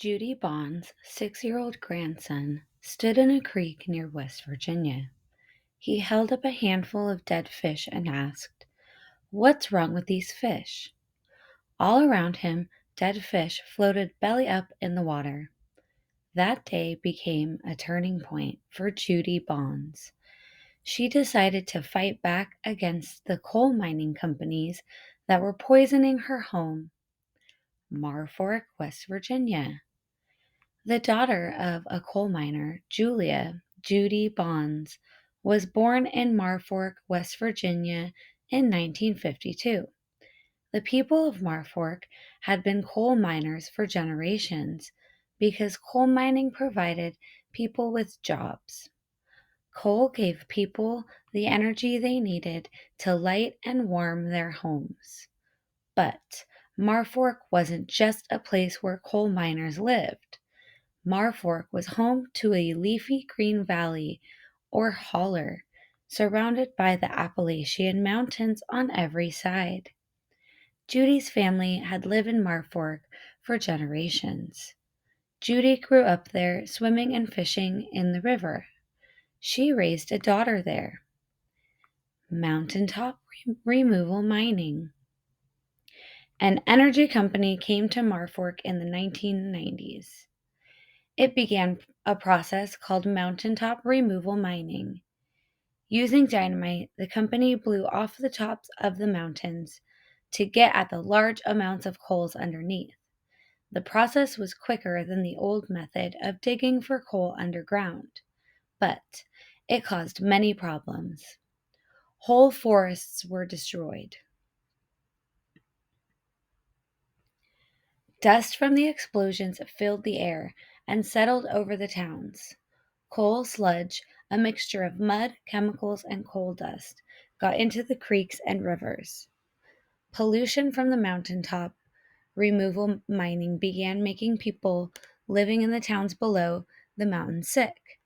Judy Bond's 6-year-old grandson stood in a creek near West Virginia. He held up a handful of dead fish and asked, "What's wrong with these fish?" All around him, dead fish floated belly up in the water. That day became a turning point for Judy Bonds. She decided to fight back against the coal mining companies that were poisoning her home, Marfork, West Virginia. The daughter of a coal miner, Judy Bonds, was born in Marfork, West Virginia in 1952. The people of Marfork had been coal miners for generations because coal mining provided people with jobs. Coal gave people the energy they needed to light and warm their homes. But Marfork wasn't just a place where coal miners lived. Marfork was home to a leafy green valley, or holler, surrounded by the Appalachian Mountains on every side. Judy's family had lived in Marfork for generations. Judy grew up there swimming and fishing in the river. She raised a daughter there. Mountaintop removal mining. An energy company came to Marfork in the 1990s. It began a process called mountaintop removal mining. Using dynamite, the company blew off the tops of the mountains to get at the large amounts of coals underneath. The process was quicker than the old method of digging for coal underground, but it caused many problems. Whole forests were destroyed. Dust from the explosions filled the air and settled over the towns. Coal sludge, a mixture of mud, chemicals, and coal dust, got into the creeks and rivers. Pollution from the mountaintop removal mining began making people living in the towns below the mountain sick.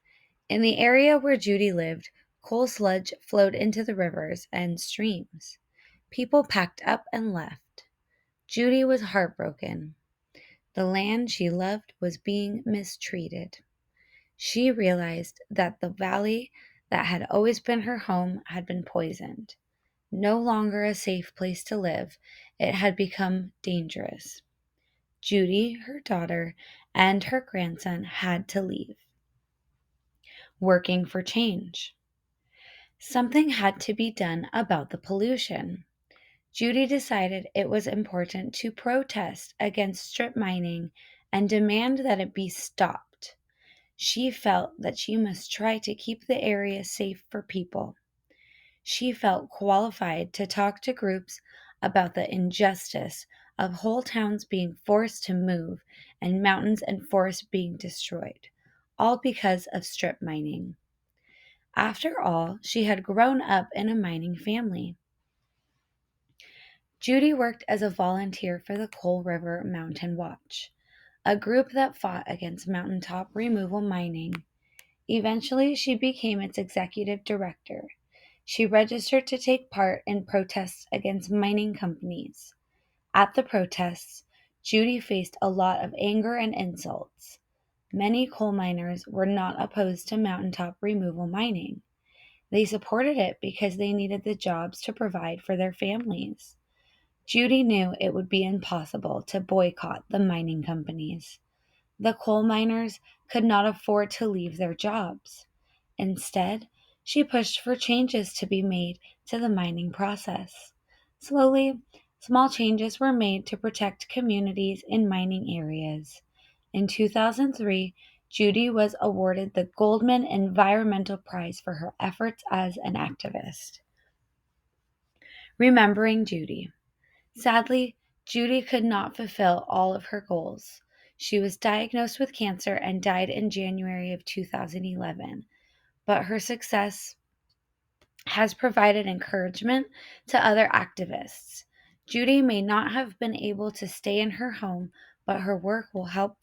In the area where Judy lived, coal sludge flowed into the rivers and streams. People packed up and left. Judy was heartbroken. The land she loved was being mistreated. She realized that the valley that had always been her home had been poisoned. No longer a safe place to live, it had become dangerous. Judy, her daughter, and her grandson had to leave. Working for change. Something had to be done about the pollution. Judy decided it was important to protest against strip mining and demand that it be stopped. She felt that she must try to keep the area safe for people. She felt qualified to talk to groups about the injustice of whole towns being forced to move and mountains and forests being destroyed, all because of strip mining. After all, she had grown up in a mining family. Judy worked as a volunteer for the Coal River Mountain Watch, a group that fought against mountaintop removal mining. Eventually, she became its executive director. She registered to take part in protests against mining companies. At the protests, Judy faced a lot of anger and insults. Many coal miners were not opposed to mountaintop removal mining. They supported it because they needed the jobs to provide for their families. Judy knew it would be impossible to boycott the mining companies. The coal miners could not afford to leave their jobs. Instead, she pushed for changes to be made to the mining process. Slowly, small changes were made to protect communities in mining areas. In 2003, Judy was awarded the Goldman Environmental Prize for her efforts as an activist. Remembering Judy. Sadly, Judy could not fulfill all of her goals. She was diagnosed with cancer and died in January of 2011, but her success has provided encouragement to other activists. Judy may not have been able to stay in her home, but her work will help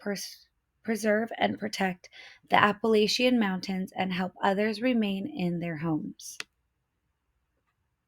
preserve and protect the Appalachian Mountains and help others remain in their homes.